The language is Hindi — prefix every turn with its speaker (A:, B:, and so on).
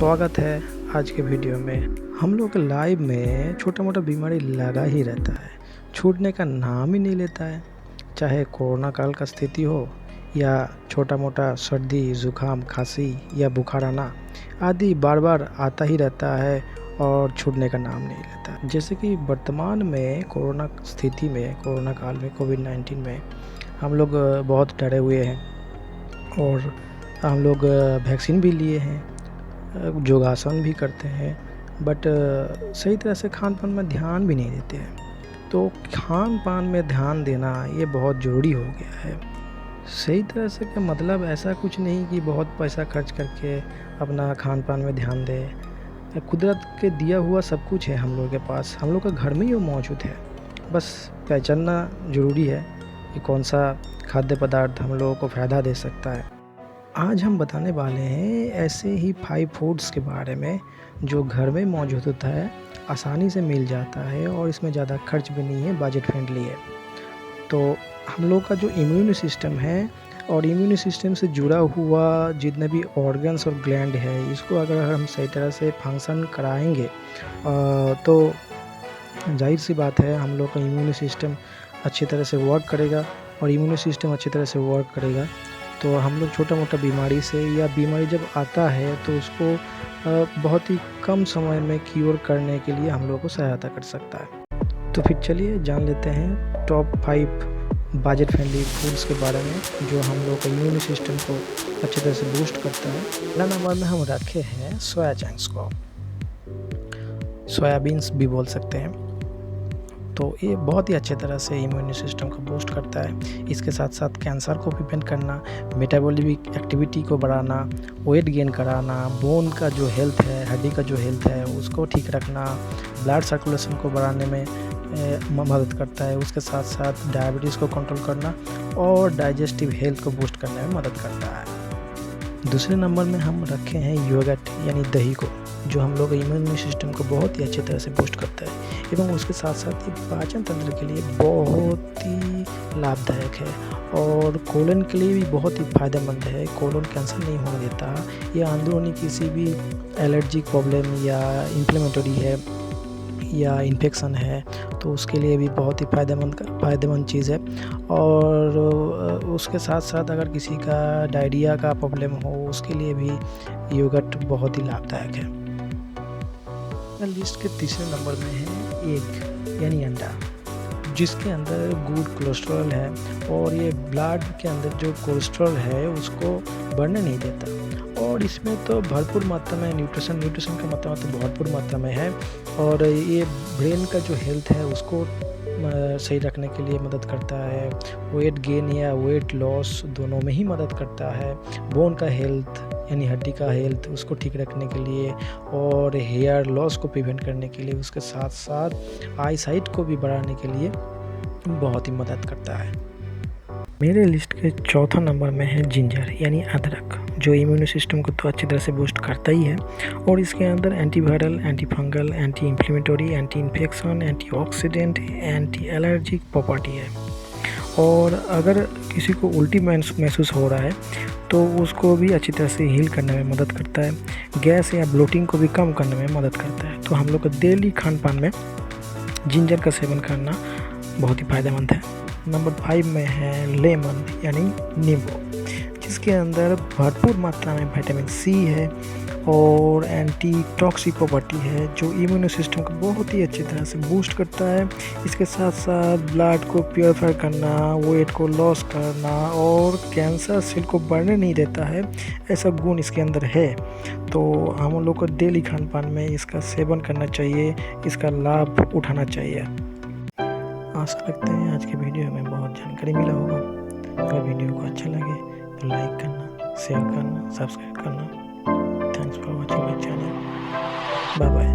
A: स्वागत है आज के वीडियो में। हम लोग के लाइफ में छोटा मोटा बीमारी लगा ही रहता है, छूटने का नाम ही नहीं लेता है। चाहे कोरोना काल का स्थिति हो या छोटा मोटा सर्दी ज़ुकाम खांसी या बुखार आना आदि बार बार आता ही रहता है और छूटने का नाम नहीं लेता। जैसे कि वर्तमान में कोरोना स्थिति में, कोरोना काल में, कोविड-19 में हम लोग बहुत डरे हुए हैं और हम लोग वैक्सीन भी लिए हैं, योगासन भी करते हैं, बट सही तरह से खान पान में ध्यान भी नहीं देते हैं। तो खान पान में ध्यान देना ये बहुत ज़रूरी हो गया है। सही तरह से का मतलब ऐसा कुछ नहीं कि बहुत पैसा खर्च करके अपना खान पान में ध्यान दे। कुदरत के दिया हुआ सब कुछ है हम लोगों के पास, हम लोग का घर में ही वो मौजूद है। बस पहचानना ज़रूरी है कि कौन सा खाद्य पदार्थ हम लोगों को फ़ायदा दे सकता है। आज हम बताने वाले हैं ऐसे ही 5 फूड्स के बारे में जो घर में मौजूद होता है, आसानी से मिल जाता है और इसमें ज़्यादा खर्च भी नहीं है, बजट फ्रेंडली है। तो हम लोग का जो इम्यून सिस्टम है और इम्यून सिस्टम से जुड़ा हुआ जितने भी ऑर्गन्स और ग्लैंड है, इसको अगर हम सही तरह से फंक्शन कराएंगे तो जाहिर सी बात है हम लोग का इम्यून सिस्टम अच्छी तरह से वर्क करेगा और इम्यून सिस्टम अच्छी तरह से वर्क करेगा तो हम लोग छोटा मोटा बीमारी से या बीमारी जब आता है तो उसको बहुत ही कम समय में क्योर करने के लिए हम लोग को सहायता कर सकता है। तो फिर चलिए जान लेते हैं टॉप 5 बजट फ्रेंडली फूड्स के बारे में जो हम लोग का इम्यून सिस्टम को अच्छी तरह से बूस्ट करता है। पहला नंबर में हम रखे हैं सोया चंक्स को, सोयाबीन्स भी बोल सकते हैं। तो ये बहुत ही अच्छे तरह से इम्यून सिस्टम को बूस्ट करता है। इसके साथ साथ कैंसर को प्रिवेंट करना, मेटाबॉलिक एक्टिविटी को बढ़ाना, वेट गेन कराना, बोन का जो हेल्थ है, हड्डी का जो हेल्थ है उसको ठीक रखना, ब्लड सर्कुलेशन को बढ़ाने में मदद करता है। उसके साथ साथ डायबिटीज़ को कंट्रोल करना और डाइजेस्टिव हेल्थ को बूस्ट करने में मदद करता है। दूसरे नंबर में हम रखे हैं योगर्ट यानी दही को, जो हम लोग इम्यून सिस्टम को बहुत ही अच्छी तरह से बूस्ट करता है एवं उसके साथ साथ ये पाचन तंत्र के लिए बहुत ही लाभदायक है और कोलन के लिए भी बहुत ही फ़ायदेमंद है। कोलन कैंसर नहीं होने देता या अंदरूनी किसी भी एलर्जिक प्रॉब्लम या इन्फ्लेमेटरी है या इन्फेक्शन है तो उसके लिए भी बहुत ही फ़ायदेमंद चीज़ है। और उसके साथ साथ अगर किसी का डायरिया का प्रॉब्लम हो उसके लिए भी योगर्ट बहुत ही लाभदायक है। लिस्ट के तीसरे नंबर में है एग यानी अंडा, जिसके अंदर गुड कोलेस्ट्रॉल है और ये ब्लड के अंदर जो कोलेस्ट्रॉल है उसको बढ़ने नहीं देता और इसमें तो भरपूर मात्रा में न्यूट्रिशन का मात्रा तो भरपूर मात्रा में है और ये ब्रेन का जो हेल्थ है उसको सही रखने के लिए मदद करता है। वेट गेन या वेट लॉस दोनों में ही मदद करता है। बोन का हेल्थ यानी हड्डी का हेल्थ उसको ठीक रखने के लिए और हेयर लॉस को प्रिवेंट करने के लिए, उसके साथ साथ आई साइट को भी बढ़ाने के लिए बहुत ही मदद करता है। मेरे लिस्ट के चौथा नंबर में है जिंजर यानी अदरक, जो इम्यून सिस्टम को तो अच्छी तरह से बूस्ट करता ही है और इसके अंदर antiviral, anti fungal, anti inflammatory, anti infection, antioxidant, anti allergic property है। और अगर किसी को उल्टी महसूस हो रहा है तो उसको भी अच्छी तरह से हील करने में मदद करता है। गैस या ब्लोटिंग को भी कम करने में मदद करता है। तो हम लोग को डेली खान पान में जिंजर का सेवन करना बहुत ही फ़ायदेमंद है। नंबर 5 में है लेमन यानी नींबू, जिसके अंदर भरपूर मात्रा में विटामिन सी है और एंटी टॉक्सिक प्रॉपर्टी है जो इम्यून सिस्टम को बहुत ही अच्छी तरह से बूस्ट करता है। इसके साथ साथ ब्लड को प्योरीफाई करना, वेट को लॉस करना और कैंसर सेल को बढ़ने नहीं देता है, ऐसा गुण इसके अंदर है। तो हम लोग को डेली खान पान में इसका सेवन करना चाहिए, इसका लाभ उठाना चाहिए। आशा रखते हैं आज के वीडियो में बहुत जानकारी मिला होगा। अगर वीडियो को अच्छा लगे तो लाइक करना, शेयर करना, सब्सक्राइब करना। Thanks for watching my channel. Bye bye.